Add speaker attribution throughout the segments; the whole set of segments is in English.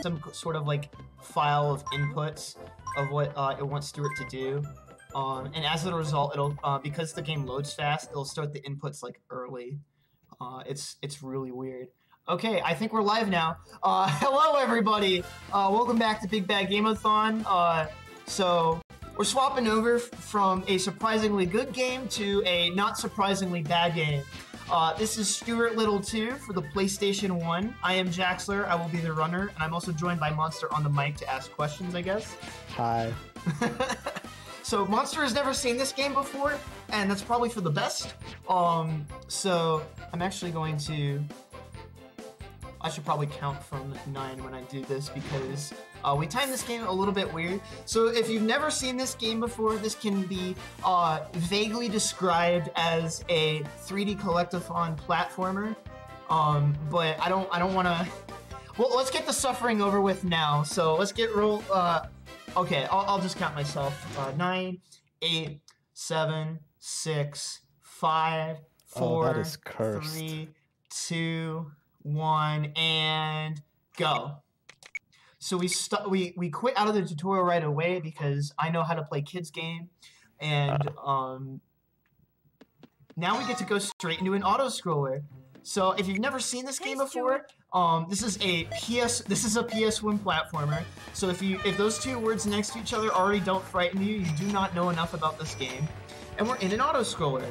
Speaker 1: some sort of like file of inputs of what it wants Stuart to do. And as a result, it'll because the game loads fast, it'll start the inputs like early. It's really weird. Okay, I think we're live now. Hello everybody. Welcome back to Big Bad Game-a-thon. So we're swapping over from a surprisingly good game to a not surprisingly bad game. This is Stuart Little 2 for the PlayStation 1. I am Jaxler, I will be the runner, and I'm also joined by Monster on the mic to ask questions, I guess.
Speaker 2: Hi.
Speaker 1: So Monster has never seen this game before, and that's probably for the best. So I'm actually going to... I should probably count from 9 when I do this because we timed this game a little bit weird. So if you've never seen this game before, this can be vaguely described as a 3D collectathon platformer. But I don't want to... Well, let's get the suffering over with now. So let's get real... Okay, I'll just count myself. 9, 8, 7, 6, 5, 4,
Speaker 2: that is cursed.
Speaker 1: 3, 2, 1, and go. So we quit out of the tutorial right away because I know how to play kids game, and now we get to go straight into an auto scroller. So if you've never seen this game before, this is a PS1 platformer. So if those two words next to each other already don't frighten you, you do not know enough about this game. And we're in an auto scroller.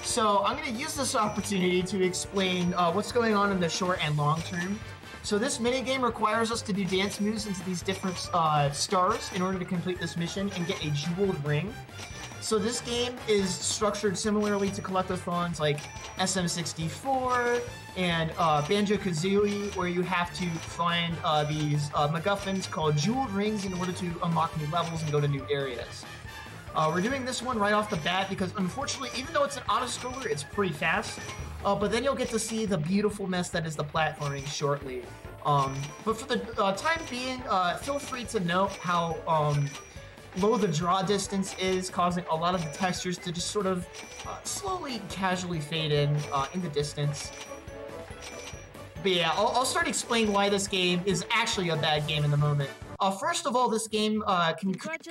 Speaker 1: So I'm going to use this opportunity to explain what's going on in the short and long term. So this minigame requires us to do dance moves into these different stars in order to complete this mission and get a jeweled ring. So this game is structured similarly to collectathons like SM64 and Banjo-Kazooie, where you have to find these MacGuffins called jeweled rings in order to unlock new levels and go to new areas. We're doing this one right off the bat because, unfortunately, even though it's an auto-scroller, it's pretty fast. But then you'll get to see the beautiful mess that is the platforming shortly. But for the time being, feel free to note how low the draw distance is, causing a lot of the textures to just sort of slowly, casually fade in the distance. But yeah, I'll start explaining why this game is actually a bad game in the moment. First of all, this game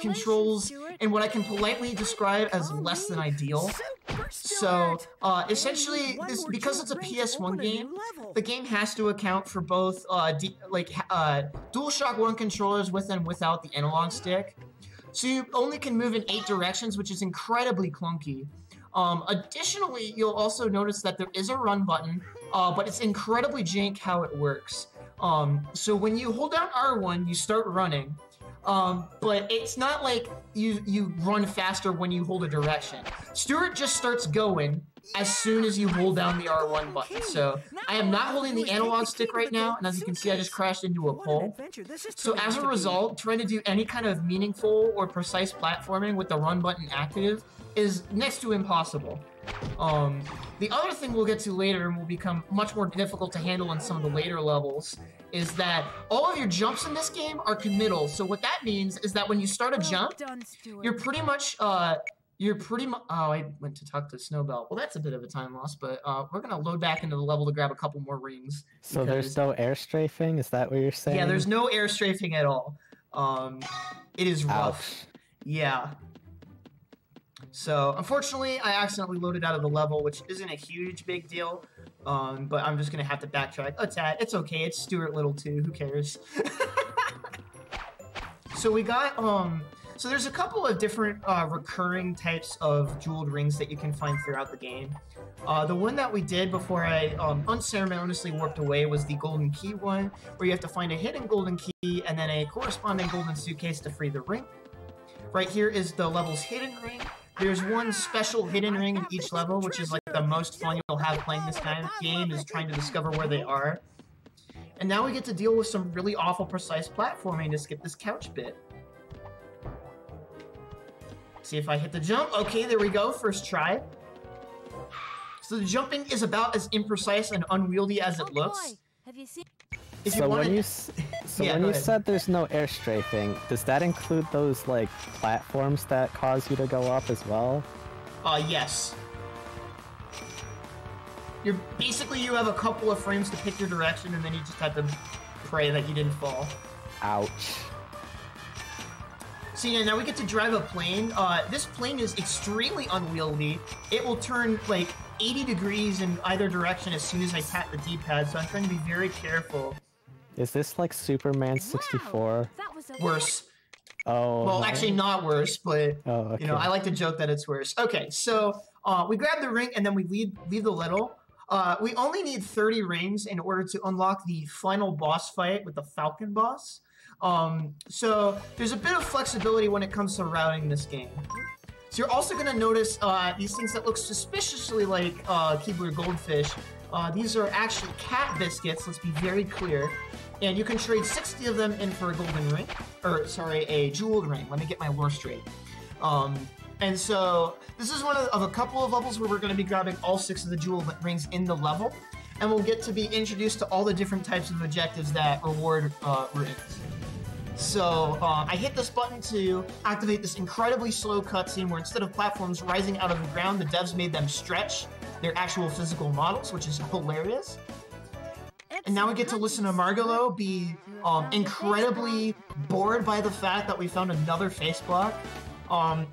Speaker 1: controls in what I can politely describe as less than ideal. So, essentially, because it's a PS1 game, the game has to account for both DualShock 1 controllers with and without the analog stick. So you only can move in 8 directions, which is incredibly clunky. Additionally, you'll also notice that there is a run button, but it's incredibly jank how it works. So when you hold down R1, you start running, but it's not like you run faster when you hold a direction. Stuart just starts going as soon as you hold down the R1 button. So I am not holding the analog stick right now, and as you can see, I just crashed into a pole. So as a result, trying to do any kind of meaningful or precise platforming with the run button active is next to impossible. The other thing we'll get to later and will become much more difficult to handle in some of the later levels is that all of your jumps in this game are committal. So what that means is that when you start a jump, you're pretty much, oh, I went to talk to Snowbell. Well, that's a bit of a time loss, but we're going to load back into the level to grab a couple more rings.
Speaker 2: So there's no air strafing? Is that what you're saying?
Speaker 1: Yeah, there's no air strafing at all. It is rough.
Speaker 2: Ouch.
Speaker 1: Yeah. So, unfortunately, I accidentally loaded out of the level, which isn't a huge big deal, but I'm just going to have to backtrack a tad. It's okay, it's Stuart Little 2, who cares? So we got, so there's a couple of different recurring types of jeweled rings that you can find throughout the game. The one that we did before I unceremoniously warped away was the golden key one, where you have to find a hidden golden key and then a corresponding golden suitcase to free the ring. Right here is the level's hidden ring. There's one special hidden ring in each level, which is like the most fun you'll have playing this kind of game, is trying to discover where they are. And now we get to deal with some really awful precise platforming to skip this couch bit. See if I hit the jump. Okay, there we go, first try. So the jumping is about as imprecise and unwieldy as it looks.
Speaker 3: Have you seen?
Speaker 2: So when you said there's no air strafing, does that include those like platforms that cause you to go up as well?
Speaker 1: Yes. You have a couple of frames to pick your direction, and then you just have to pray that you didn't fall.
Speaker 2: Ouch.
Speaker 1: So yeah, now we get to drive a plane. This plane is extremely unwieldy. It will turn like 80 degrees in either direction as soon as I tap the D-pad, so I'm trying to be very careful.
Speaker 2: Is this like Superman 64?
Speaker 1: Worse.
Speaker 2: Oh.
Speaker 1: Well,
Speaker 2: no.
Speaker 1: actually not worse, but
Speaker 2: okay.
Speaker 1: You know, I like to joke that it's worse. Okay, so we grab the ring and then we leave the level. We only need 30 rings in order to unlock the final boss fight with the Falcon boss. So there's a bit of flexibility when it comes to routing this game. So you're also going to notice these things that look suspiciously like keyboard goldfish. These are actually cat biscuits, let's be very clear. And you can trade 60 of them in for a golden ring. Or, sorry, a jeweled ring. Let me get my lore straight. And so this is one of a couple of levels where we're going to be grabbing all 6 of the jeweled rings in the level. And we'll get to be introduced to all the different types of objectives that reward rings. So I hit this button to activate this incredibly slow cutscene where instead of platforms rising out of the ground, the devs made them stretch their actual physical models, which is hilarious. And now we get to listen to Margolo be incredibly bored by the fact that we found another face block.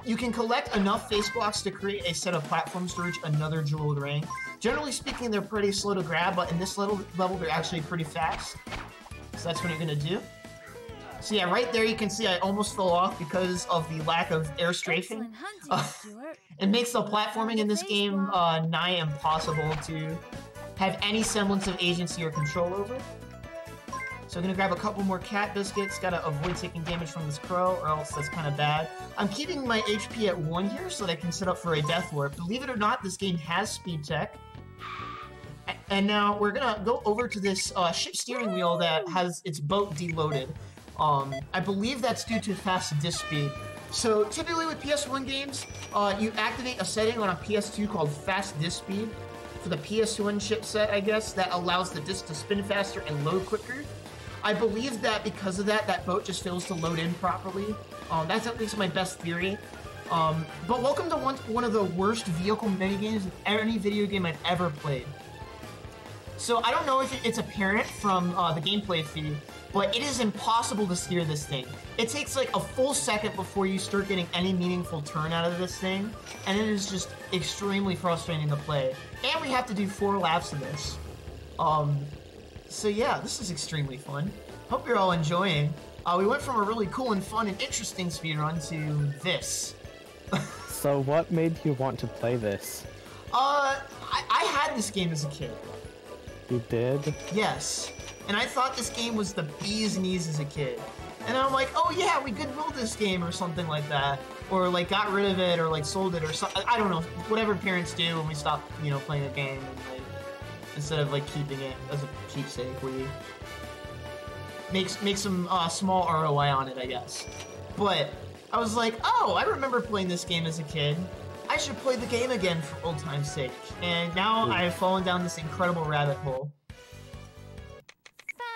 Speaker 1: You can collect enough face blocks to create a set of platforms to reach another jeweled ring. Generally speaking, they're pretty slow to grab, but in this level they're actually pretty fast. So that's what you're gonna do. So yeah, right there you can see I almost fell off because of the lack of air strafing. It makes the platforming in this game nigh impossible to have any semblance of agency or control over. So I'm gonna grab a couple more cat biscuits, gotta avoid taking damage from this crow or else that's kind of bad. I'm keeping my HP at 1 here so that I can set up for a death warp. Believe it or not, this game has speed tech. And now we're gonna go over to this ship steering wheel that has its boat deloaded. I believe that's due to fast disk speed. So typically with PS1 games, you activate a setting on a PS2 called fast disk speed for the PS1 chipset, I guess, that allows the disk to spin faster and load quicker. I believe that because of that, that boat just fails to load in properly. That's at least my best theory. But welcome to one of the worst vehicle minigames in any video game I've ever played. So I don't know if it's apparent from the gameplay feed, but it is impossible to steer this thing. It takes like a full second before you start getting any meaningful turn out of this thing, and it is just extremely frustrating to play. And we have to do 4 laps of this. So yeah, this is extremely fun. Hope you're all enjoying. We went from a really cool and fun and interesting speedrun to this.
Speaker 2: So what made you want to play this?
Speaker 1: I had this game as a kid.
Speaker 2: You did?
Speaker 1: Yes. And I thought this game was the bee's knees as a kid. And I'm like, oh yeah, we could build this game or something like that. Or like got rid of it or like sold it or something. I don't know. Whatever parents do when we stop, you know, playing a game. And, like, instead of like keeping it as a keepsake, we make some small ROI on it, I guess. But I was like, oh, I remember playing this game as a kid. I should play the game again for old time's sake. And now I've fallen down this incredible rabbit hole.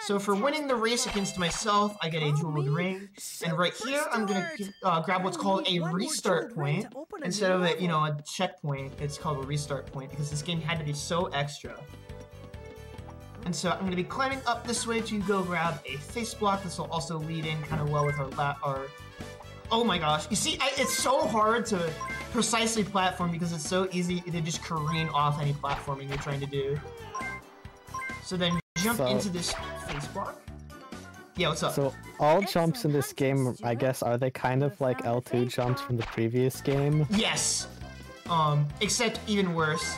Speaker 1: So for winning the race against myself, I get a jeweled ring. And right here, I'm gonna grab what's called a restart point. Instead of a, you know, a checkpoint, it's called a restart point because this game had to be so extra. And so I'm gonna be climbing up this way to go grab a face block. This will also lead in kind of well with our oh my gosh. You see, it's so hard to precisely platform because it's so easy to just careen off any platforming you're trying to do. So then jump into this face block. Yeah, what's up?
Speaker 2: So all jumps in this game, I guess, are they kind of like L2 jumps from the previous game?
Speaker 1: Yes. Except even worse.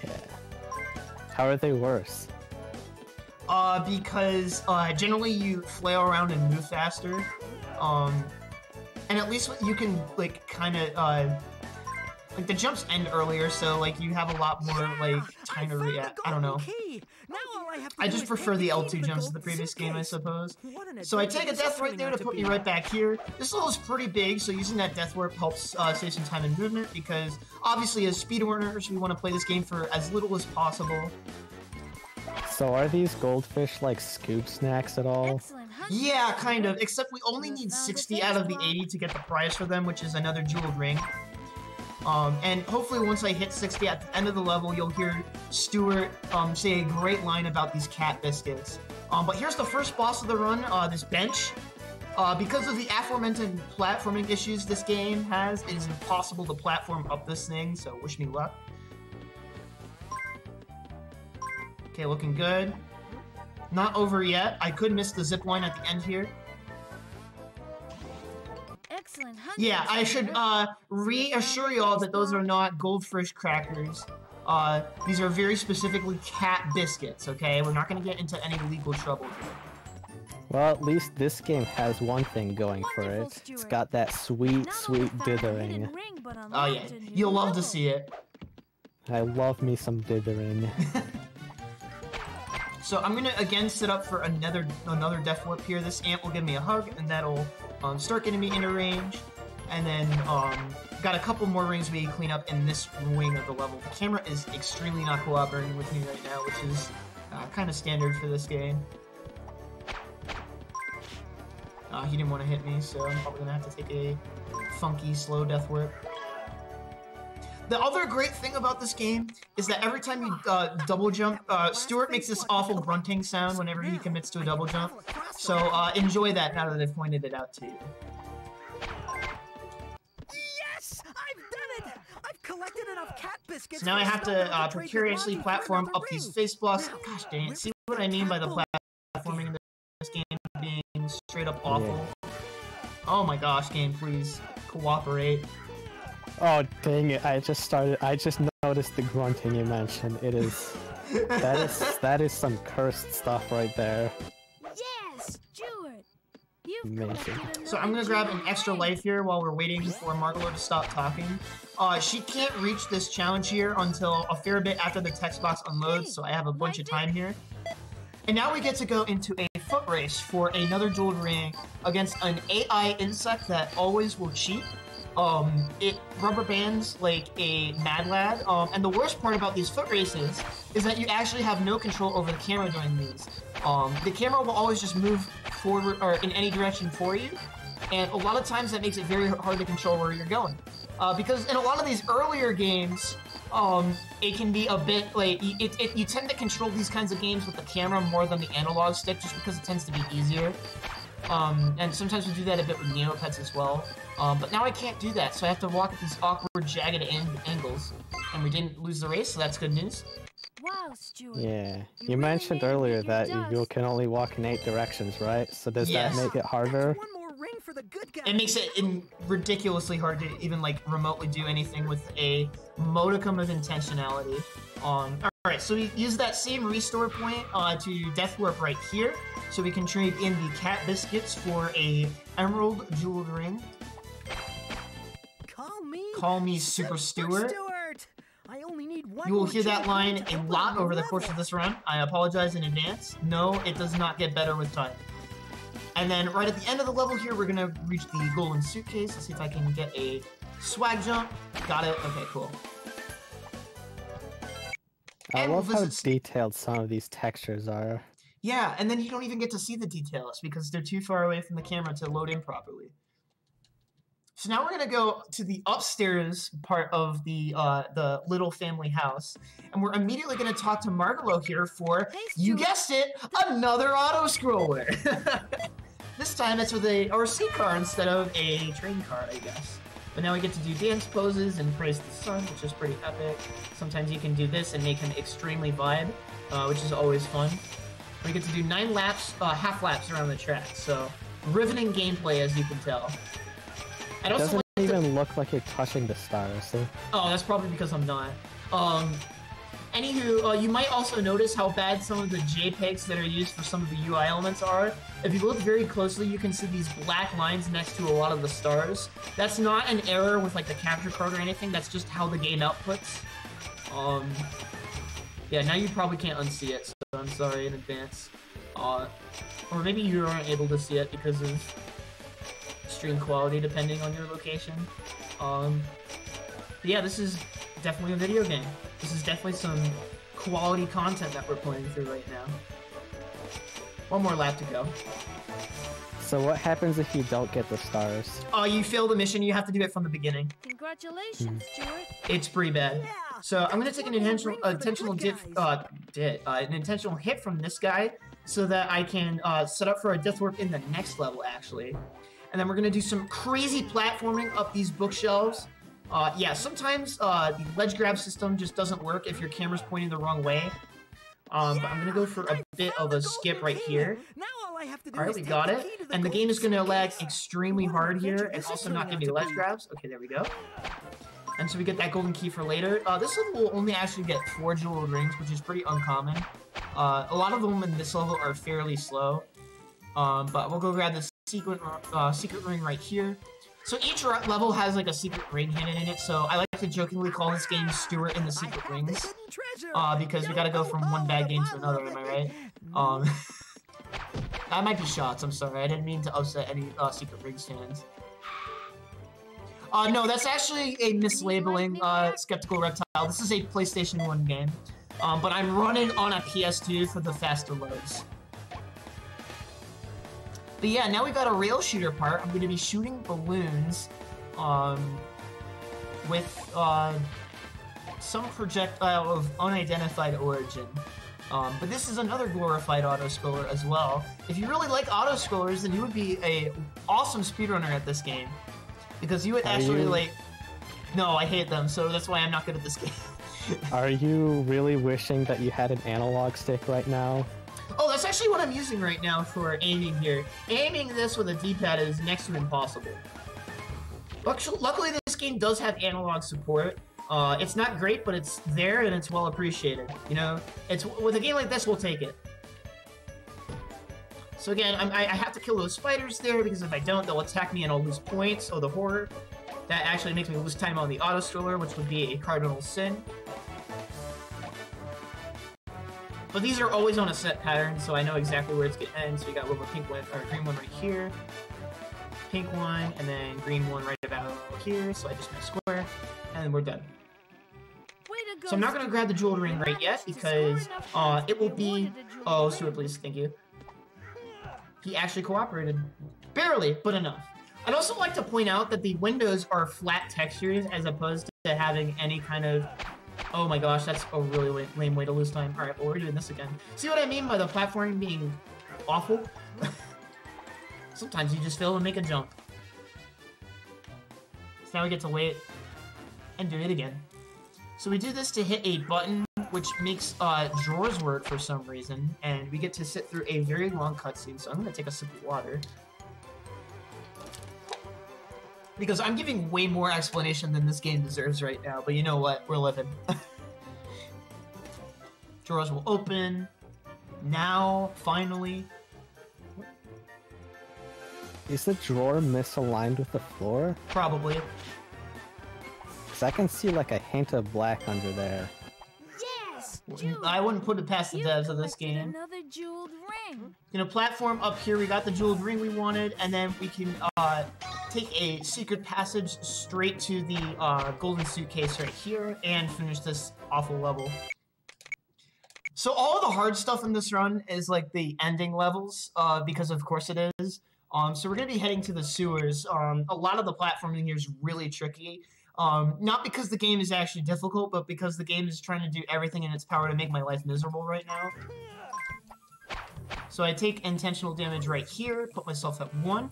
Speaker 2: Yeah. How are they worse?
Speaker 1: Because generally you flail around and move faster. And at least you can like kind of like the jumps end earlier, so like you have a lot more like time to react. I don't know. I just prefer the L2 jumps to the previous game, I suppose. So I take a death right there to put me right back here. This level is pretty big, so using that death warp helps save some time and movement because obviously as speedrunners we want to play this game for as little as possible.
Speaker 2: So are these goldfish like scoop snacks at all?
Speaker 1: Yeah, kind of, except we only need 60 out of the 80 to get the prize for them, which is another jeweled ring. And hopefully once I hit 60 at the end of the level, you'll hear Stuart say a great line about these cat biscuits. But here's the first boss of the run, this bench. Because of the aforementioned platforming issues this game has, it is impossible to platform up this thing, so wish me luck. Okay, looking good. Not over yet. I could miss the zip line at the end here.
Speaker 3: Excellent.
Speaker 1: Yeah, I should reassure y'all that those are not goldfish crackers. These are very specifically cat biscuits, okay? We're not going to get into any legal trouble here.
Speaker 2: Well, at least this game has one thing going for it. It's got that sweet, sweet dithering.
Speaker 1: Oh yeah, you'll love to see it.
Speaker 2: I love me some dithering.
Speaker 1: So I'm gonna again set up for another death warp here. This ant will give me a hug, and that'll start getting me into range. And then got a couple more rings we can clean up in this wing of the level. The camera is extremely not cooperating with me right now, which is kind of standard for this game. He didn't want to hit me, so I'm probably gonna have to take a funky, slow death warp. The other great thing about this game is that every time you double jump, Stuart makes this awful grunting sound whenever he commits to a double jump. So enjoy that now that I've pointed it out to you.
Speaker 4: Yes! I've done it! I've collected enough cat biscuits.
Speaker 1: So now I have to precariously platform up these face blocks. Oh, gosh dang it. See what I mean by the platforming in this game being straight up awful? Yeah. Oh my gosh, game, please cooperate.
Speaker 2: Oh dang it! I just noticed the grunting you mentioned. It is that is some cursed stuff right there.
Speaker 3: Yes, Stuart.
Speaker 2: Amazing.
Speaker 1: So I'm gonna grab an extra life here while we're waiting for Margalo to stop talking. She can't reach this challenge here until a fair bit after the text box unloads, so I have a bunch of time here. And now we get to go into a foot race for another jeweled ring against an AI insect that always will cheat. It rubber bands like a mad lad, and the worst part about these foot races is that you actually have no control over the camera during these. The camera will always just move forward or in any direction for you, and a lot of times that makes it very hard to control where you're going. Because in a lot of these earlier games, it can be a bit like, you tend to control these kinds of games with the camera more than the analog stick just because it tends to be easier. And sometimes we do that a bit with Neopets as well. But now I can't do that, so I have to walk at these awkward, jagged angles. And we didn't lose the race, so that's good news.
Speaker 3: Wow, Stuart.
Speaker 2: Yeah. You mentioned earlier that you can only walk in 8 directions, right? So does that make it harder?
Speaker 4: One more ring for the good guy.
Speaker 1: It makes it ridiculously hard to even like remotely do anything with a modicum of intentionality. Alright, so we use that same restore point to death warp right here. So we can trade in the cat biscuits for a emerald jeweled ring. Call me Super Stuart.
Speaker 4: I only need one.
Speaker 1: You will hear that line a lot over the course of this run. I apologize in advance. No, it does not get better with time. And then right at the end of the level here, we're gonna reach the golden suitcase. Let's see if I can get a swag jump. Got it. Okay, cool.
Speaker 2: I love how detailed some of these textures are.
Speaker 1: Yeah, and then you don't even get to see the details because they're too far away from the camera to load in properly. So now we're gonna go to the upstairs part of the little family house, and we're immediately gonna talk to Margalo here for, you guessed it, another auto scroller. This time it's with a RC car instead of a train car, I guess. But now we get to do dance poses and praise the sun, which is pretty epic. Sometimes you can do this and make him extremely vibe, which is always fun. We get to do 9 laps, half laps around the track, so riveting gameplay as you can tell.
Speaker 2: It doesn't even look like you're touching the stars. So.
Speaker 1: Oh, that's probably because I'm not. Anywho, you might also notice how bad some of the JPEGs that are used for some of the UI elements are. If you look very closely, you can see these black lines next to a lot of the stars. That's not an error with like the capture card or anything, that's just how the game outputs. Yeah, now you probably can't unsee it, so I'm sorry in advance. Or maybe you aren't able to see it because of stream quality, depending on your location. But yeah, this is definitely a video game. This is definitely some quality content that we're playing through right now. One more lap to go.
Speaker 2: So what happens if you don't get the stars?
Speaker 1: You fail the mission. You have to do it from the beginning.
Speaker 3: Congratulations, Stuart.
Speaker 1: It's pretty bad.
Speaker 4: Yeah.
Speaker 1: So I'm gonna take an intentional hit from this guy so that I can set up for a death warp in the next level, actually. And then we're gonna do some crazy platforming up these bookshelves. Yeah, sometimes the ledge grab system just doesn't work if your camera's pointing the wrong way. But I'm gonna go for a bit of a skip right here. Alright, we got it. And the game is gonna lag extremely hard here and also not give me ledge grabs. Okay, there we go. And so we get that golden key for later. This level will only actually get 4 jeweled rings, which is pretty uncommon. A lot of them in this level are fairly slow. But we'll go grab this secret ring right here. So each level has like a secret ring hidden in it, so I like to jokingly call this game Stuart and the Secret Rings. Because we gotta go from one bad game to another, am I right? That might be shots, I'm sorry. I didn't mean to upset any Secret Rings fans. No, that's actually a mislabeling, Skeptical Reptile. This is a PlayStation 1 game. But I'm running on a PS2 for the faster loads. But yeah, now we got a rail shooter part. I'm going to be shooting balloons with some projectile of unidentified origin. But this is another glorified auto-scroller as well. If you really like auto-scrollers, then you would be a awesome speedrunner at this game. Because you would actually, like... No, I hate them, so that's why I'm not good at this game.
Speaker 2: Are you really wishing that you had an analog stick right now?
Speaker 1: Oh, that's actually what I'm using right now for aiming here. Aiming this with a D-pad is next to impossible. Luckily, this game does have analog support. It's not great, but it's there and it's well appreciated. You know, with a game like this, we'll take it. So again, I have to kill those spiders there because if I don't, they'll attack me and I'll lose points. Oh, the horror. That actually makes me lose time on the auto-scroller, which would be a cardinal sin. But these are always on a set pattern, so I know exactly where it's going to end. So we got a little pink one, or green one right here, pink one, and then green one right about here. So I just made a square, and then we're done. So I'm not going to grab the jeweled ring right yet because it will be... Oh, Stuart, please, thank you. He actually cooperated. Barely, but enough. I'd also like to point out that the windows are flat textures as opposed to having any kind of... Oh my gosh, that's a really lame way to lose time. Alright, well, we're doing this again. See what I mean by the platforming being awful? Sometimes you just fail to make a jump. So now we get to wait and do it again. So we do this to hit a button which makes drawers work for some reason, and we get to sit through a very long cutscene, so I'm going to take a sip of water. Because I'm giving way more explanation than this game deserves right now, but you know what? We're living. Drawers will open. Now, finally.
Speaker 2: Is the drawer misaligned with the floor?
Speaker 1: Probably.
Speaker 2: Because I can see like a hint of black under there.
Speaker 3: Yes!
Speaker 1: I wouldn't put it past the devs of this game.
Speaker 3: Another jeweled ring.
Speaker 1: You know, platform up here, we got the jeweled ring we wanted, and then we can take a secret passage straight to the golden suitcase right here and finish this awful level. So all the hard stuff in this run is like the ending levels, because of course it is. So we're going to be heading to the sewers. A lot of the platforming here is really tricky. Not because the game is actually difficult, but because the game is trying to do everything in its power to make my life miserable right now. So I take intentional damage right here, put myself at 1.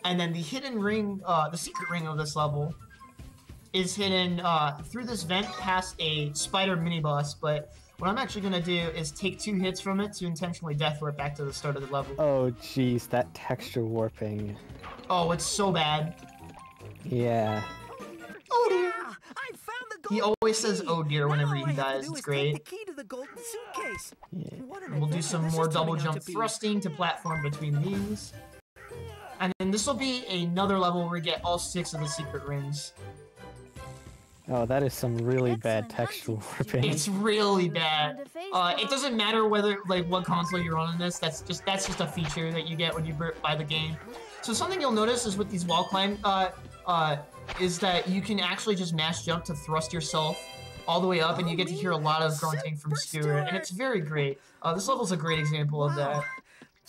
Speaker 1: And then the hidden ring, the secret ring of this level, is hidden through this vent past a spider mini-boss, but what I'm actually going to do is take 2 hits from it to intentionally death warp back to the start of the level.
Speaker 2: Oh jeez, that texture warping.
Speaker 1: Oh, it's so bad.
Speaker 2: Yeah.
Speaker 1: Oh dear.
Speaker 4: I found the
Speaker 1: He always says oh dear whenever he dies, it's great.
Speaker 4: The key to the golden suitcase.
Speaker 2: Yeah.
Speaker 1: We'll do some more double jump thrusting to platform between these. And then this will be another level where we get all 6 of the secret rings.
Speaker 2: Oh, that is some really bad texture warping.
Speaker 1: It's really bad. It doesn't matter whether what console you're on in this. That's just a feature that you get when you buy the game. So something you'll notice is with these wall climb, is that you can actually just mash jump to thrust yourself all the way up, and you get to hear a lot of grunting from Stuart, and it's very great. This level's a great example of that.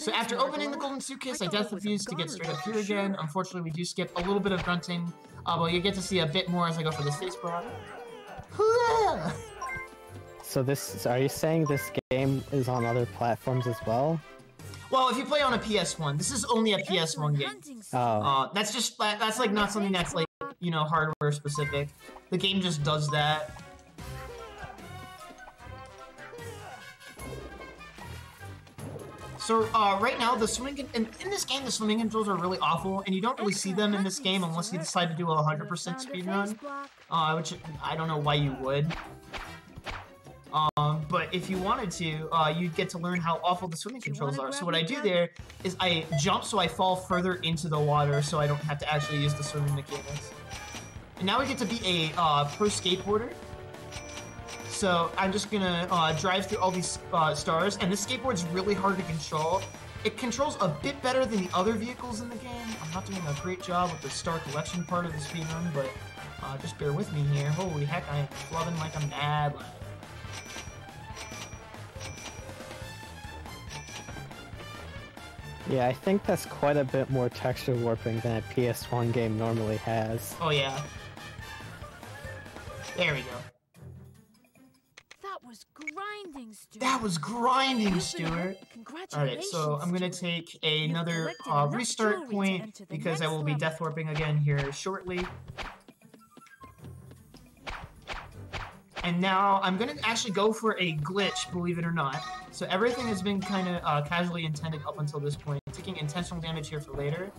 Speaker 1: So after opening the golden suitcase, I death refuse to get straight up here again. Unfortunately, we do skip a little bit of grunting, but you get to see a bit more as I go for the space block.
Speaker 2: So are you saying this game is on other platforms as well?
Speaker 1: Well, if you play on a PS1, this is only a PS1 game.
Speaker 2: Oh.
Speaker 1: That's like not something that's like, you know, hardware specific. The game just does that. So right now, the swimming in this game, the swimming controls are really awful, and you don't really see them in this game unless you decide to do a 100% speedrun, which I don't know why you would. But if you wanted to, you'd get to learn how awful the swimming controls are. So what I do there is I jump so I fall further into the water so I don't have to actually use the swimming mechanics. And now we get to be a pro skateboarder. So I'm just gonna drive through all these stars, and this skateboard's really hard to control. It controls a bit better than the other vehicles in the game. I'm not doing a great job with the star collection part of the speedrun, but just bear with me here. Holy heck, I am flubbing like a mad lad.
Speaker 2: Yeah, I think that's quite a bit more texture warping than a PS1 game normally has.
Speaker 1: Oh yeah. There we go.
Speaker 3: That was grinding, Stuart.
Speaker 1: That was grinding, Stuart. Alright, so I'm gonna take another restart point because I will be death warping again here shortly. And now I'm gonna actually go for a glitch, believe it or not. So everything has been kind of casually intended up until this point. Taking intentional damage here for later.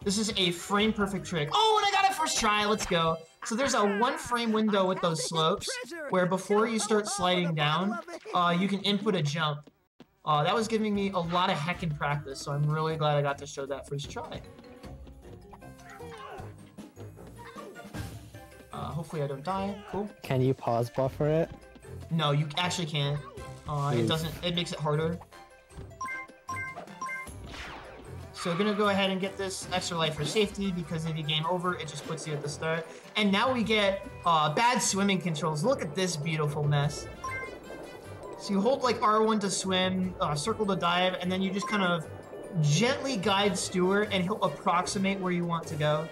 Speaker 1: This is a frame perfect trick. Oh, and I got it first try, let's go. So there's a 1 frame window with those slopes where before you start sliding down, you can input a jump. That was giving me a lot of heckin' practice, so I'm really glad I got to show that first try. Hopefully I don't die. Cool.
Speaker 2: Can you pause buffer it?
Speaker 1: No, you actually can't. It doesn't. It makes it harder. So we're gonna go ahead and get this extra life for safety because if you game over, it just puts you at the start. And now we get bad swimming controls. Look at this beautiful mess. So you hold like R1 to swim, circle to dive, and then you just kind of gently guide Stuart, and he'll approximate where you want to go.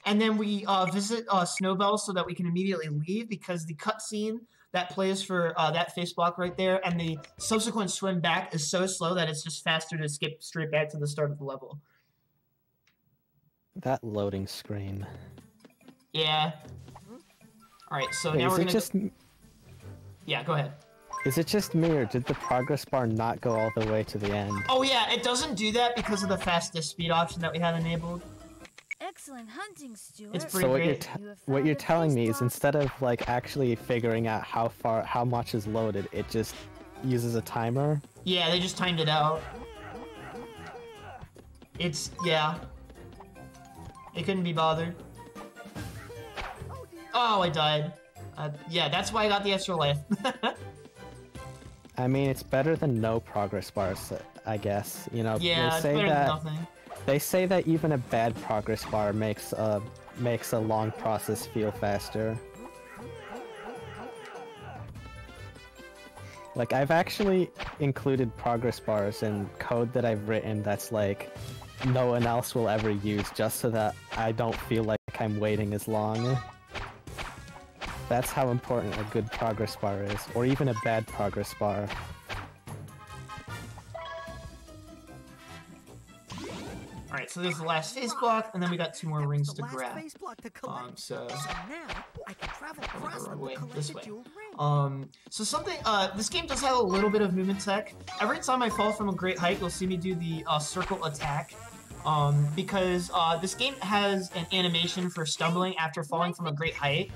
Speaker 1: And then we visit Snowbell so that we can immediately leave because the cutscene that plays for that face block right there and the subsequent swim back is so slow that it's just faster to skip straight back to the start of the level.
Speaker 2: That loading screen.
Speaker 1: Yeah. Alright, so
Speaker 2: Wait,
Speaker 1: now we're gonna...
Speaker 2: just...
Speaker 1: Yeah, go ahead.
Speaker 2: Is it just me, or did the progress bar not go all the way to the end?
Speaker 1: Oh yeah, it doesn't do that because of the fastest speed option that we have enabled.
Speaker 3: Excellent hunting, Stuart.
Speaker 1: It's pretty
Speaker 2: So
Speaker 1: great.
Speaker 2: what you're telling me is instead of like actually figuring out how much is loaded, it just uses a timer?
Speaker 1: Yeah, they just timed it out. Yeah. It couldn't be bothered. Oh, I died. Yeah, that's why I got the extra life.
Speaker 2: I mean, it's better than no progress bars, I guess. You know,
Speaker 1: yeah, it's better than nothing.
Speaker 2: They say that even a bad progress bar makes a long process feel faster. Like, I've actually included progress bars in code that I've written that's like no one else will ever use, just so that I don't feel like I'm waiting as long. That's how important a good progress bar is, or even a bad progress bar.
Speaker 1: Alright, so there's the last phase block, and then we got 2 more rings to grab. So
Speaker 4: now I can travel across
Speaker 1: the way,
Speaker 4: collected
Speaker 1: this way.
Speaker 4: jeweled ring.
Speaker 1: So something, this game does have a little bit of movement tech. Every time I fall from a great height, you'll see me do the circle attack. Because this game has an animation for stumbling after falling from a great height.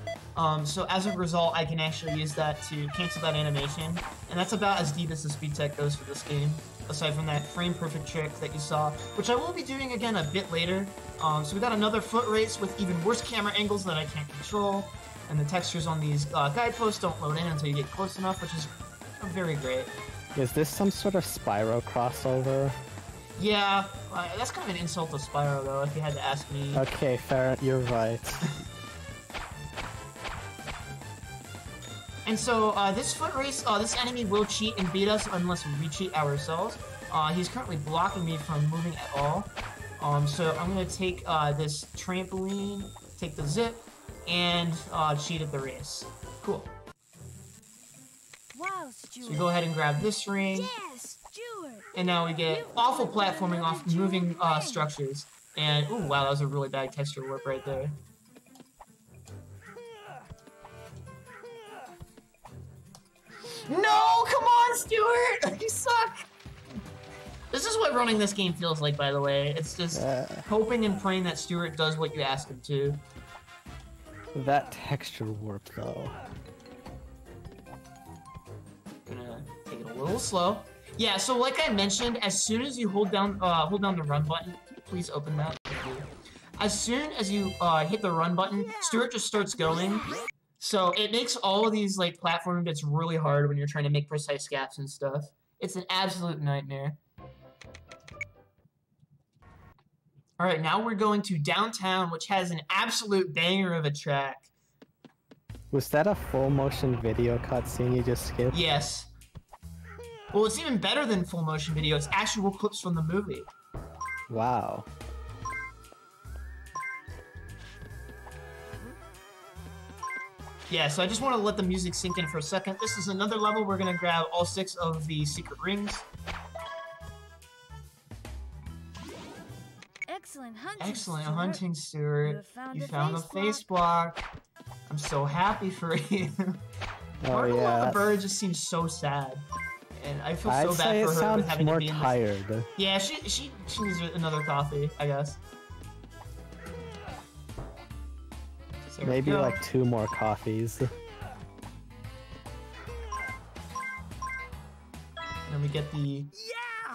Speaker 1: So as a result, I can actually use that to cancel that animation. And that's about as deep as the speed tech goes for this game, aside from that frame perfect trick that you saw, which I will be doing again a bit later. So we got another foot race with even worse camera angles that I can't control. And the textures on these guideposts don't load in until you get close enough, which is very great.
Speaker 2: Is this some sort of Spyro crossover?
Speaker 1: Yeah, that's kind of an insult to Spyro, though, if you had to ask me.
Speaker 2: Okay, fair, you're right.
Speaker 1: And so this foot race, this enemy will cheat and beat us unless we cheat ourselves. He's currently blocking me from moving at all. So I'm gonna take this trampoline, take the zip, and cheat at the race. Cool.
Speaker 3: Wow, Stuart.
Speaker 1: So we go ahead and grab this ring.
Speaker 3: Yes, Stuart.
Speaker 1: And now we get awful platforming off moving structures. And, ooh, wow, that was a really bad texture warp right there. No, come on, Stuart! You suck! This is what running this game feels like, by the way. It's just hoping and praying that Stuart does what you ask him to.
Speaker 2: That texture warp, though.
Speaker 1: Gonna take it a little slow. Yeah, so like I mentioned, as soon as you hold down the run button, please open that. As soon as you hit the run button, Stuart just starts going. So it makes all of these like platforming bits really hard when you're trying to make precise gaps and stuff. It's an absolute nightmare. All right, now we're going to downtown, which has an absolute banger of a track.
Speaker 2: Was that a full motion video cutscene you just skipped?
Speaker 1: Yes. Well, it's even better than full motion video. It's actual clips from the movie.
Speaker 2: Wow.
Speaker 1: Yeah, so I just want to let the music sink in for a second. This is another level. We're going to grab all 6 of the secret rings.
Speaker 3: Excellent hunting,
Speaker 1: Excellent
Speaker 3: Stuart.
Speaker 1: hunting, Stuart.
Speaker 3: You
Speaker 1: You found a face block. I'm so happy for you. Margot the bird just seems so sad. And I feel so bad for her with having to be in this.
Speaker 2: tired.
Speaker 1: Yeah, she needs another coffee, I guess. So
Speaker 2: Maybe like 2 more coffees.
Speaker 1: And then we get the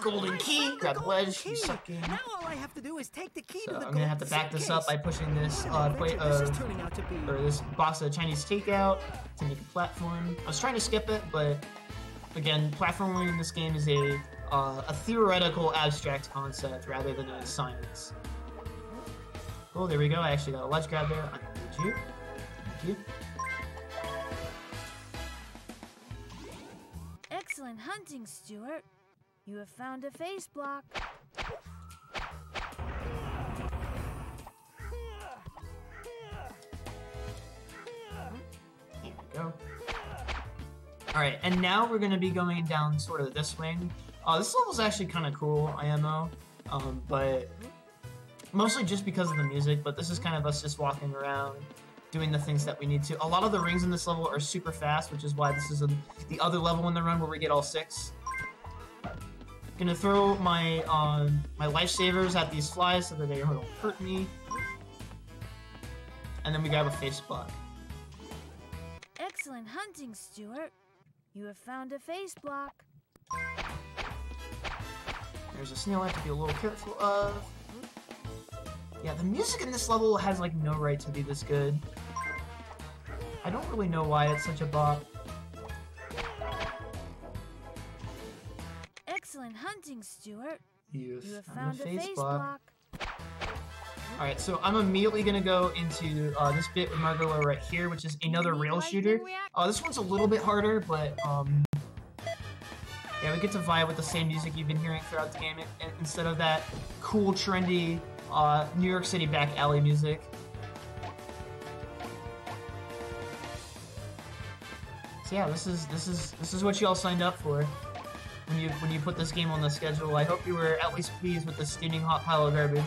Speaker 1: golden key. Grab the wedge. You sucking.
Speaker 4: Now all I have to do is take the key
Speaker 1: So
Speaker 4: to the
Speaker 1: I'm gonna have to back this up by pushing this this box of Chinese takeout to make a platform. I was trying to skip it, but again, platforming in this game is a theoretical, abstract concept rather than a science. Oh, there we go. I actually got a ledge grab there. I need you. Thank you.
Speaker 3: Excellent hunting, Stuart. You have found a face block.
Speaker 1: Here we go. Alright, and now we're going to be going down sort of this wing. This level's actually kind of cool, IMO, but mostly just because of the music, but this is kind of us just walking around, doing the things that we need to. A lot of the rings in this level are super fast, which is why this is the other level in the run where we get all 6. Gonna throw my my lifesavers at these flies so that they don't hurt me. And then we grab a face block.
Speaker 3: Excellent hunting, Stuart. You have found a face block.
Speaker 1: There's a snail I have to be a little careful of. Yeah, the music in this level has like no right to be this good. I don't really know why it's such a bop.
Speaker 3: Excellent hunting, Stuart.
Speaker 1: You
Speaker 3: have found a face block.
Speaker 1: Alright, so I'm immediately gonna go into this bit with Margot right here, which is another rail shooter. This one's a little bit harder, but yeah, we get to vibe with the same music you've been hearing throughout the game, instead of that cool, trendy New York City back alley music. So yeah, this is what you all signed up for when you put this game on the schedule. I hope you were at least pleased with this steaming hot pile of garbage.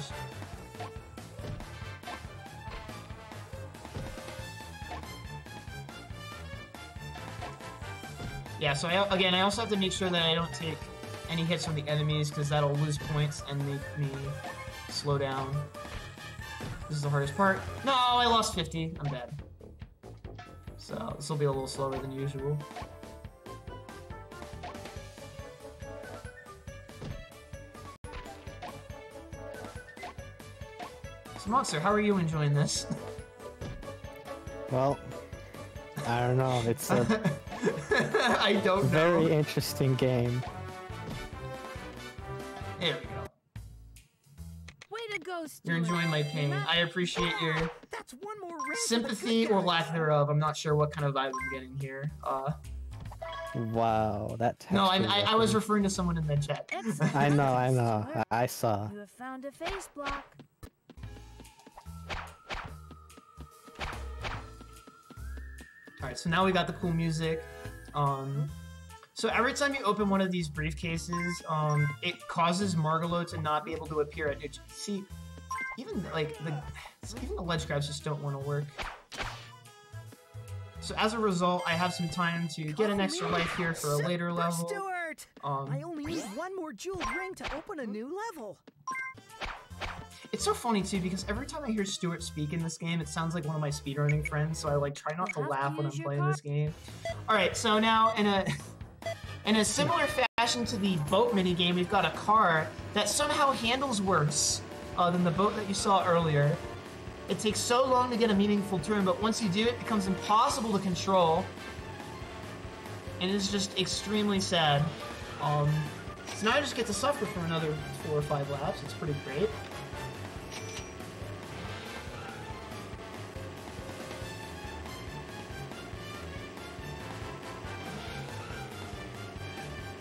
Speaker 1: Yeah, so I also have to make sure that I don't take any hits from the enemies, because that'll lose points and make me slow down. This is the hardest part. No, I lost 50. I'm dead. So this will be a little slower than usual. So Monster, how are you enjoying this?
Speaker 2: Well, I don't know. It's a
Speaker 1: I don't know.
Speaker 2: very interesting game.
Speaker 1: There we go.
Speaker 3: Way to go, Stuart.
Speaker 1: You're enjoying my pain. I appreciate your
Speaker 4: That's one more ring for the
Speaker 1: sympathy
Speaker 4: good
Speaker 1: or
Speaker 4: guys.
Speaker 1: lack thereof. I'm not sure what kind of vibe I'm getting here.
Speaker 2: Wow, that texture.
Speaker 1: No, I was
Speaker 2: weapon.
Speaker 1: referring to someone in the chat.
Speaker 3: Excellent.
Speaker 2: I know.
Speaker 3: Stuart.
Speaker 2: I saw.
Speaker 3: You have found a face block.
Speaker 1: Alright, so now we got the cool music. So every time you open one of these briefcases, it causes Margalo to not be able to appear at it. See, even like even the ledge grabs just don't want to work. So as a result, I have some time to get an extra life here for a later
Speaker 4: Super
Speaker 1: level.
Speaker 4: Stuart! I only need one more jeweled ring to open a new level.
Speaker 1: It's so funny too because every time I hear Stuart speak in this game, it sounds like one of my speedrunning friends. So I like try not to laugh when I'm playing this game. All right, so now in a similar fashion to the boat mini game, we've got a car that somehow handles worse than the boat that you saw earlier. It takes so long to get a meaningful turn, but once you do, it becomes impossible to control. And it's just extremely sad. So now I just get to suffer for another 4 or 5 laps. It's pretty great.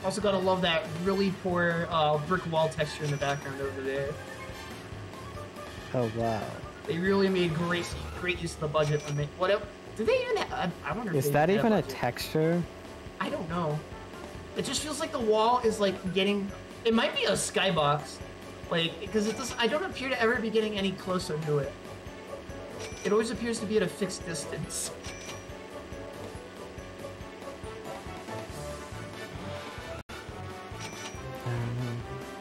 Speaker 1: Also gotta love that really poor brick wall texture in the background over there.
Speaker 2: Oh wow.
Speaker 1: They really made great use of the budget when they. What else? Do they even have? I wonder if
Speaker 2: Is
Speaker 1: they
Speaker 2: that
Speaker 1: had
Speaker 2: even a
Speaker 1: budget.
Speaker 2: texture?
Speaker 1: I don't know. It just feels like the wall is like getting. It might be a skybox, like because it does. I don't appear to ever be getting any closer to it. It always appears to be at a fixed distance.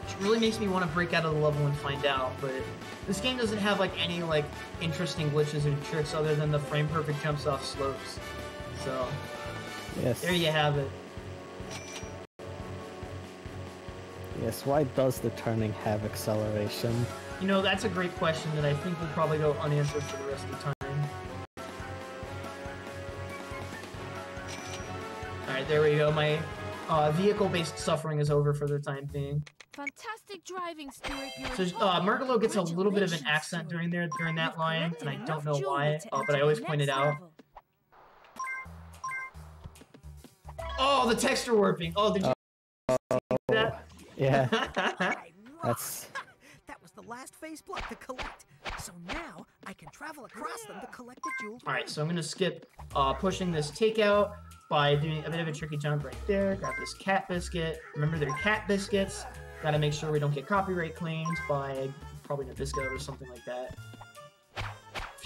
Speaker 1: Which really makes me want to break out of the level and find out, but this game doesn't have like any like interesting glitches or tricks other than the frame perfect jumps off slopes. So
Speaker 2: Yes.
Speaker 1: there you have it.
Speaker 2: Yes. Why does the turning have acceleration?
Speaker 1: You know, that's a great question that I think will probably go unanswered for the rest of the time. Alright, there we go. My vehicle-based suffering is over for the time being.
Speaker 3: Fantastic driving, Stuart.
Speaker 1: So Margalo gets a little bit of an accent during that line, and I don't know why, but I always point it out. Oh, the texture warping! Oh, did you see that?
Speaker 2: Yeah.
Speaker 4: Right.
Speaker 2: That's.
Speaker 4: That was the last face block to collect. So now I can travel across them to collect the jeweled ring.
Speaker 1: Alright, so I'm gonna skip pushing this takeout by doing a bit of a tricky jump right there. Grab this cat biscuit. Remember, they're cat biscuits. Gotta make sure we don't get copyright claimed by probably Nabisco or something like that.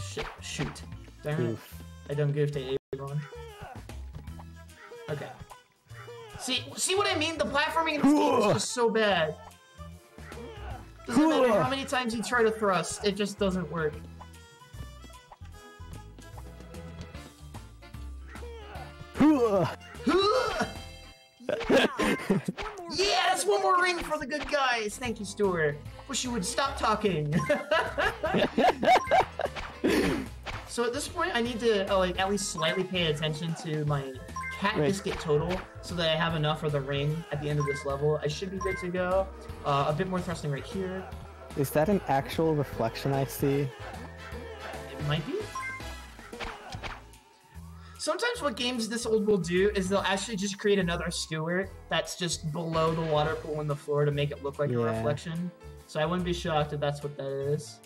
Speaker 1: Shit, shoot. Darn it.
Speaker 2: Oof.
Speaker 1: I done goofed at Avon. Okay. See what I mean? The platforming in this game is just so bad. Doesn't matter how many times you try to thrust, it just doesn't work. Yeah, that's one more ring for the good guys. Thank you, Stuart. Wish you would stop talking. So at this point, I need to like at least slightly pay attention to my cat biscuit total, so that I have enough for the ring at the end of this level. I should be good to go. A bit more thrusting right here.
Speaker 2: Is that an actual reflection I see?
Speaker 1: It might be. Sometimes what games this old will do is they'll actually just create another Stuart that's just below the water pool in the floor to make it look like a reflection. So I wouldn't be shocked if that's what that is.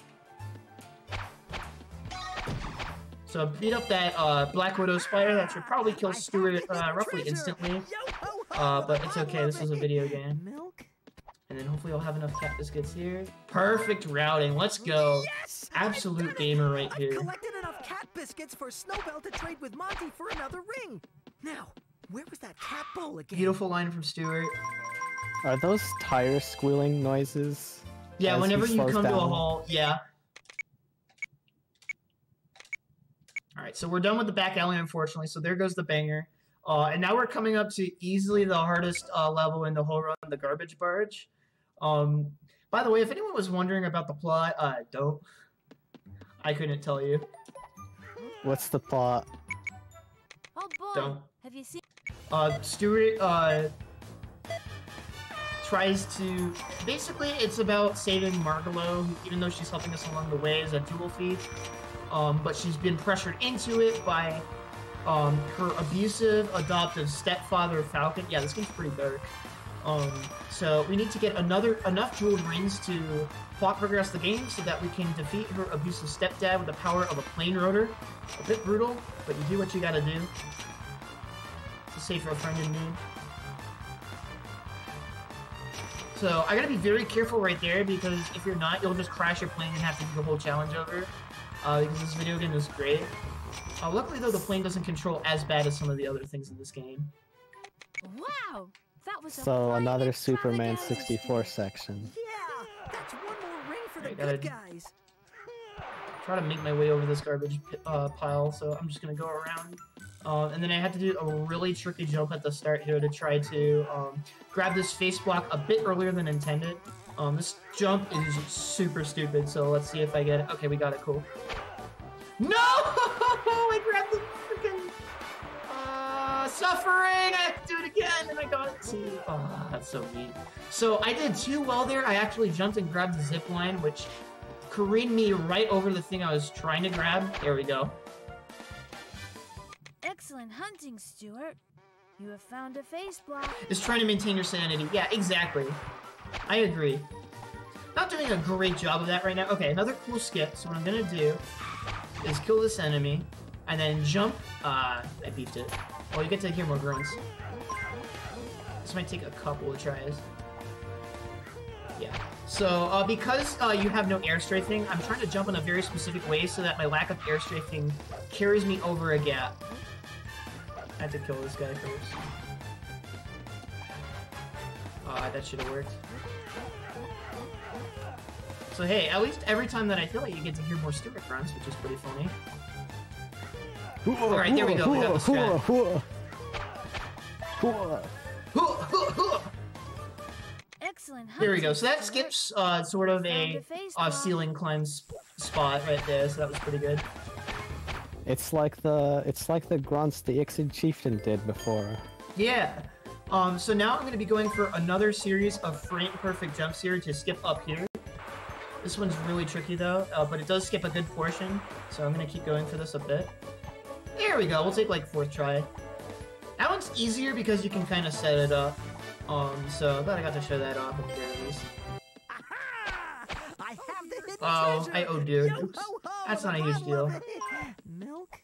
Speaker 1: So beat up that Black Widow spider. That should probably kill Stuart roughly instantly. But it's okay, this is a video game.
Speaker 4: Milk?
Speaker 1: And then hopefully I'll have enough cat biscuits here. Perfect routing, let's go.
Speaker 4: Yes!
Speaker 1: Absolute gamer right here.
Speaker 4: I've collected enough cat biscuits for Snowbell to trade with Monty for another ring. Now, where was that cat bowl again?
Speaker 1: Beautiful line from Stuart.
Speaker 2: Are those tire squealing noises?
Speaker 1: Yeah,
Speaker 2: as he
Speaker 1: whenever you
Speaker 2: slows
Speaker 1: come to a
Speaker 2: down?
Speaker 1: halt, yeah. Alright, so we're done with the back alley, unfortunately, so there goes the banger. And now we're coming up to easily the hardest level in the whole run, the garbage barge. By the way, if anyone was wondering about the plot, don't. I couldn't tell you.
Speaker 2: What's the plot?
Speaker 3: Oh boy,
Speaker 1: Don't.
Speaker 3: have you seen?
Speaker 1: Stuart, tries to... Basically, it's about saving Margalo, who, even though she's helping us along the way as a dual thief. but she's been pressured into it by her abusive adoptive stepfather Falcon. Yeah, this game's pretty dark. So we need to get enough jeweled rings to plot progress the game so that we can defeat her abusive stepdad with the power of a plane rotor. A bit brutal, but you do what you gotta do to save a friend in need. So I gotta be very careful right there, because if you're not, you'll just crash your plane and have to do the whole challenge over. Because this video game is great. Luckily though, the plane doesn't control as bad as some of the other things in this game.
Speaker 3: Wow! That was a
Speaker 2: So
Speaker 3: fine
Speaker 2: another Superman
Speaker 3: extravaganza.
Speaker 2: 64 section.
Speaker 4: Yeah, that's one more ring for the
Speaker 1: Right,
Speaker 4: good
Speaker 1: gotta-
Speaker 4: guys.
Speaker 1: Try to make my way over this garbage pile, so I'm just gonna go around. And then I had to do a really tricky jump at the start here to try to grab this face block a bit earlier than intended. This jump is super stupid, so let's see if I get it. Okay, we got it, cool. No! I grabbed the freaking suffering! I have to do it again, and I got it too. Oh, that's so mean. So I did too well there. I actually jumped and grabbed the zip line, which careened me right over the thing I was trying to grab. There we go.
Speaker 3: Excellent hunting, Stuart. You have found a face block.
Speaker 1: It's trying to maintain your sanity. Yeah, exactly. I agree. Not doing a great job of that right now. Okay, another cool skip. So what I'm gonna do is kill this enemy, and then jump. I beefed it. Well, you get to hear more grunts. This might take a couple of tries. Yeah. So, because you have no air strafing, I'm trying to jump in a very specific way so that my lack of air strafing carries me over a gap. I had to kill this guy first. That should have worked. So hey, at least every time that I feel like you get to hear more Stuart grunts, which is pretty funny. Alright, there we go, we got the strat.
Speaker 3: Excellent hunting.
Speaker 1: There we go, so that
Speaker 3: Stuart.
Speaker 1: skips sort of a ceiling climb spot right there, so that was pretty good.
Speaker 2: It's like the grunts the Ixid Chieftain did before.
Speaker 1: Yeah. So now I'm going to be going for another series of frame perfect jumps here to skip up here. This one's really tricky though, but it does skip a good portion, so I'm going to keep going for this a bit. There we go, we'll take like 4th try. That one's easier because you can kind of set it up. So I'm glad I got to show that off at the very least.
Speaker 4: Aha! I have the hidden
Speaker 1: Oh,
Speaker 4: treasure.
Speaker 1: oh dude,
Speaker 4: Yo
Speaker 1: oops.
Speaker 4: ho ho,
Speaker 1: That's
Speaker 4: the
Speaker 1: not a huge
Speaker 4: bottle of
Speaker 1: deal.
Speaker 4: it. Milk?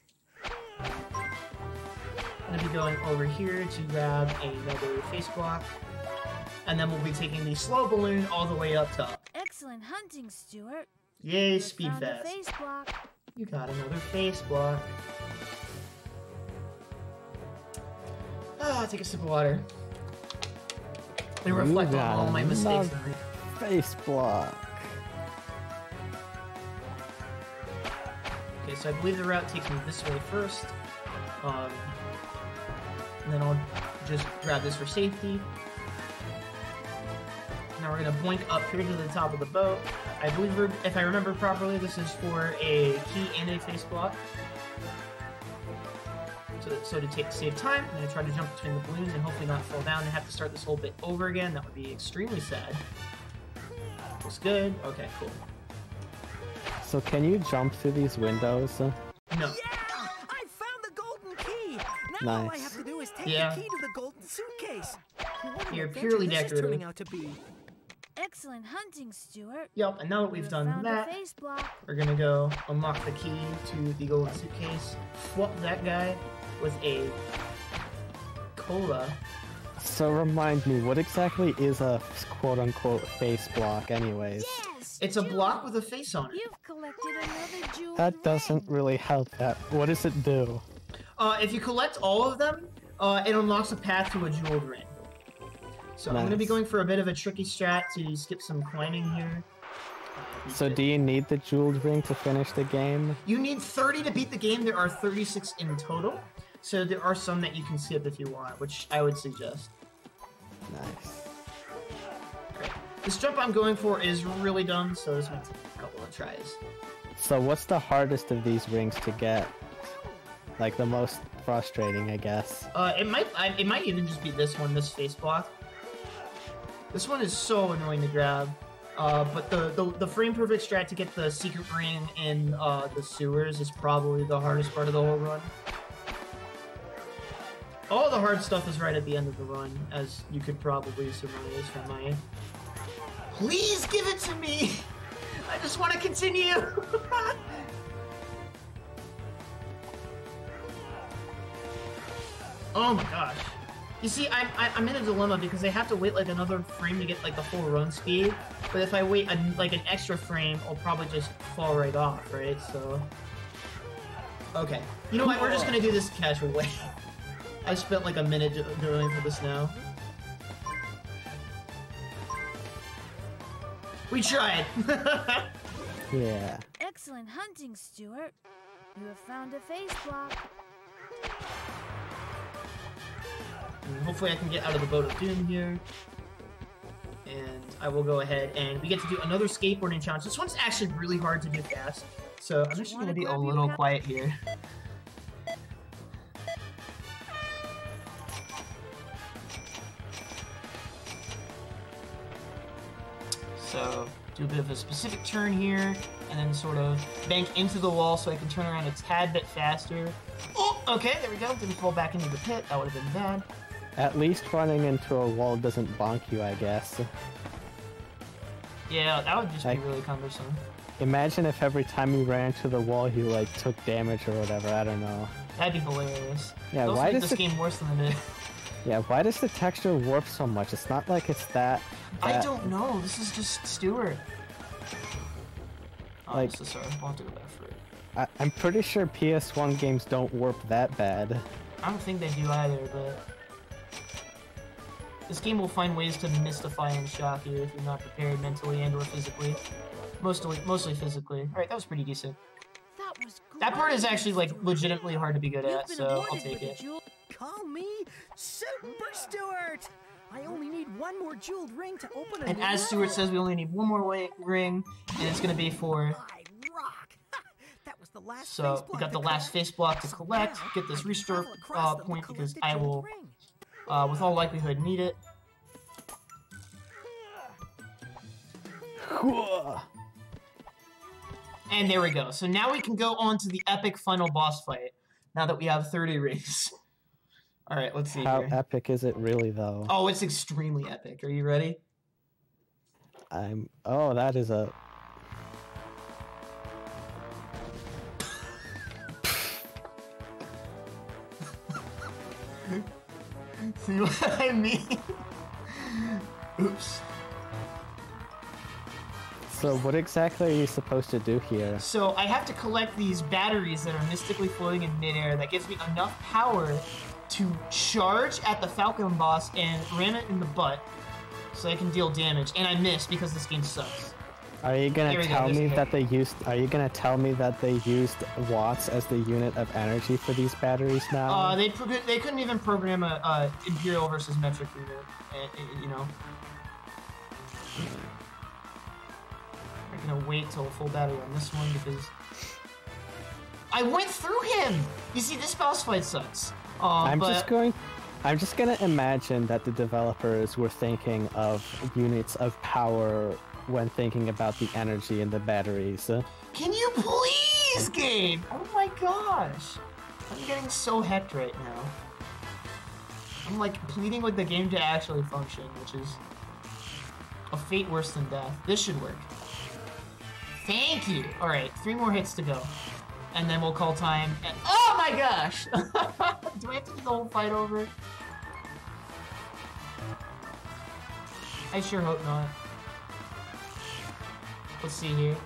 Speaker 1: I'm going to be going over here to grab another face block. And then we'll be taking the slow balloon all the way up top.
Speaker 3: Excellent hunting, Stuart.
Speaker 1: Yay,
Speaker 3: You
Speaker 1: speed
Speaker 3: found a
Speaker 1: fast.
Speaker 3: face block.
Speaker 1: You got another face block. Take a sip of water. And reflect on all my mistakes.
Speaker 2: Face block.
Speaker 1: Okay, so I believe the route takes me this way first. And then I'll just grab this for safety. Now we're gonna boink up here to the top of the boat. I believe, if I remember properly, this is for a key and a face block. So to save time, I'm gonna try to jump between the balloons and hopefully not fall down and have to start this whole bit over again. That would be extremely sad. Looks good. Okay, cool.
Speaker 2: So can you jump through these windows?
Speaker 1: No.
Speaker 4: Yeah! I found the golden key! Now all I
Speaker 2: Nice.
Speaker 4: have to do is take
Speaker 1: Yeah.
Speaker 4: the key to the golden suitcase. What an
Speaker 1: You're
Speaker 4: adventure
Speaker 1: purely
Speaker 4: this is
Speaker 1: decorative.
Speaker 4: turning out to be.
Speaker 3: Excellent hunting, Stuart.
Speaker 1: Yep, and now that
Speaker 3: You
Speaker 1: we've
Speaker 3: have
Speaker 1: done
Speaker 3: found a
Speaker 1: that,
Speaker 3: face block.
Speaker 1: we're gonna go unlock the key to the golden suitcase, swap that guy with a cola.
Speaker 2: So remind me, what exactly is a quote-unquote face block anyways?
Speaker 3: Yes.
Speaker 1: It's a
Speaker 3: jewel.
Speaker 1: block with a face on it.
Speaker 3: You've collected another jewel.
Speaker 2: That doesn't really help that. What does it do?
Speaker 1: If you collect all of them, it unlocks a path to a jeweled ring. So I'm gonna be
Speaker 2: Nice.
Speaker 1: going for a bit of a tricky strat to skip some climbing here.
Speaker 2: So do you need the jeweled ring to finish the game?
Speaker 1: You need 30 to beat the game. There are 36 in total. So there are some that you can skip if you want, which I would suggest.
Speaker 2: Nice.
Speaker 1: Great. This jump I'm going for is really dumb, so this might take a couple of tries.
Speaker 2: So what's the hardest of these rings to get? Like the most frustrating, I guess.
Speaker 1: It might even just be this one, this face block. This one is so annoying to grab. But the frame perfect strat to get the secret ring in the sewers is probably the hardest part of the whole run. All the hard stuff is right at the end of the run, as you could probably surmise from my... Please give it to me! I just want to continue! Oh my gosh. You see, I'm in a dilemma because I have to wait like another frame to get like the full run speed. But if I wait like an extra frame, I'll probably just fall right off, right? So... Okay. You know what? We're just gonna do this the casual way. I spent like a minute doing for this now. We tried!
Speaker 2: Yeah.
Speaker 3: Excellent hunting, Stuart. You have found a face block.
Speaker 1: And hopefully I can get out of the boat of doom here. And I will go ahead and we get to do another skateboarding challenge. This one's actually really hard to do fast. So I'm just gonna be a little quiet here. So, do a bit of a specific turn here, and then sort of bank into the wall so I can turn around a tad bit faster. Oh, okay, there we go. Didn't fall back into the pit. That would have been bad.
Speaker 2: At least running into a wall doesn't bonk you, I guess.
Speaker 1: Yeah, that would just be really cumbersome.
Speaker 2: Imagine if every time you ran into the wall you, like, took damage or whatever, I don't know.
Speaker 1: That'd be hilarious.
Speaker 2: Yeah,
Speaker 1: Those
Speaker 2: why
Speaker 1: make
Speaker 2: does
Speaker 1: this game worse than it is?
Speaker 2: Yeah, why does the texture warp so much? It's not like it's that...
Speaker 1: I don't know. This is just Stuart. Oh,
Speaker 2: like,
Speaker 1: I'm so sorry. I'll have to go back for it.
Speaker 2: I'm pretty sure PS1 games don't warp that bad.
Speaker 1: I don't think they do either, but... This game will find ways to mystify and shock you if you're not prepared mentally and or physically. Mostly physically. Alright, that was pretty decent. That part is actually, like, legitimately hard to be good at, so I'll take it.
Speaker 4: Call me Super Stuart! I only need one more jeweled ring to open a
Speaker 1: And
Speaker 4: new
Speaker 1: as Stuart
Speaker 4: level.
Speaker 1: says, we only need one more ring, and it's gonna be for...
Speaker 4: I rock! That was the last
Speaker 1: So,
Speaker 4: face
Speaker 1: we
Speaker 4: block
Speaker 1: got the
Speaker 4: to
Speaker 1: last
Speaker 4: collect.
Speaker 1: face block to
Speaker 4: So
Speaker 1: collect,
Speaker 4: now
Speaker 1: get this
Speaker 4: I can
Speaker 1: restore
Speaker 4: travel across them to
Speaker 1: point
Speaker 4: collect
Speaker 1: because
Speaker 4: the
Speaker 1: I
Speaker 4: jeweled
Speaker 1: will,
Speaker 4: ring.
Speaker 1: with all likelihood, need it. And there we go. So now we can go on to the epic final boss fight, now that we have 30 rings. Alright, let's see
Speaker 2: How
Speaker 1: here.
Speaker 2: epic is it really, though?
Speaker 1: Oh, it's extremely epic. Are you ready?
Speaker 2: Oh, that is a...
Speaker 1: See what I mean? Oops.
Speaker 2: So what exactly are you supposed to do here?
Speaker 1: So I have to collect these batteries that are mystically floating in midair that gives me enough power to charge at the Falcon boss and ram it in the butt so I can deal damage. And I miss because this game sucks.
Speaker 2: Are you gonna
Speaker 1: There we go,
Speaker 2: tell
Speaker 1: there's
Speaker 2: me
Speaker 1: a
Speaker 2: that they used? Are you gonna tell me that they used watts as the unit of energy for these batteries now?
Speaker 1: They couldn't even program a imperial versus metric unit, you know. I'm gonna wait till full battery on this one because I went through him. You see, this boss fight sucks.
Speaker 2: I'm just gonna imagine that the developers were thinking of units of power when thinking about the energy in the batteries.
Speaker 1: Can you please, game? Oh my gosh. I'm getting so hecked right now. I'm like pleading with the game to actually function, which is a fate worse than death. This should work. Thank you. Alright, 3 more hits to go. And then we'll call time. And oh my gosh! Do I have to do the whole fight over? I sure hope not. Let's see here.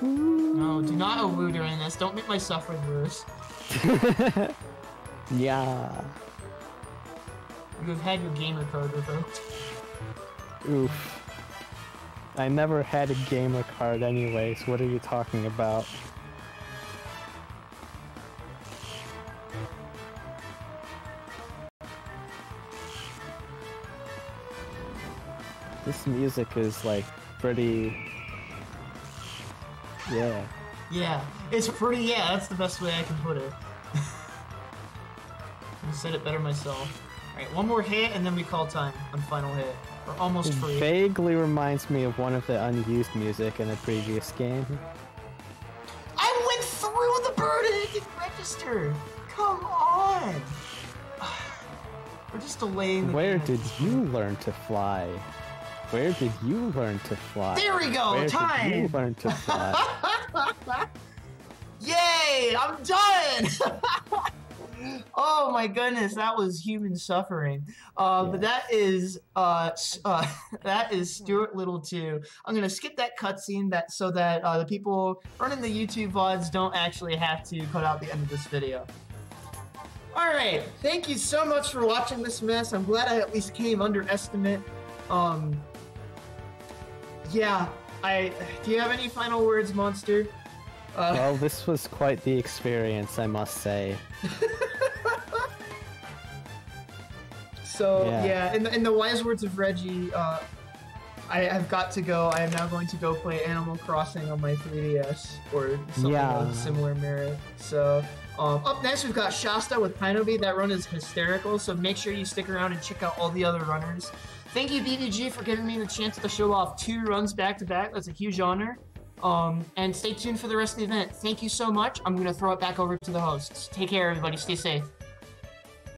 Speaker 1: No, do not awoo during this. Don't make my suffering worse.
Speaker 2: Yeah.
Speaker 1: You have had your gamer card revoked.
Speaker 2: Oof. I never had a gamer card anyways. What are you talking about? This music is like pretty... Yeah.
Speaker 1: Yeah, it's pretty, yeah, that's the best way I can put it. I said it better myself. Alright, one more hit and then we call time on final hit. We're almost free.
Speaker 2: Vaguely reminds me of one of the unused music in a previous game.
Speaker 1: I went through the bird and it didn't register! Come on! We're just delaying the
Speaker 2: Where
Speaker 1: game.
Speaker 2: did you learn to fly? Where did you learn to fly?
Speaker 1: There we go!
Speaker 2: Where
Speaker 1: Time!
Speaker 2: did you learn to fly?
Speaker 1: Yay! I'm done! Oh my goodness, that was human suffering. But that is Stuart Little 2. I'm gonna skip that cutscene so that the people running the YouTube VODs don't actually have to cut out the end of this video. Alright, thank you so much for watching this mess. I'm glad I at least came under estimate. Yeah, do you have any final words, Monster?
Speaker 2: Well, this was quite the experience, I must say.
Speaker 1: So, yeah, in the wise words of Reggie, I have got to go. I am now going to go play Animal Crossing on my 3DS, or something of similar merit. So, up next we've got Shasta with Pinoby. That run is hysterical, so make sure you stick around and check out all the other runners. Thank you, BBG, for giving me the chance to show off 2 runs back-to-back. That's a huge honor. And stay tuned for the rest of the event. Thank you so much. I'm going to throw it back over to the hosts. Take care, everybody. Stay safe.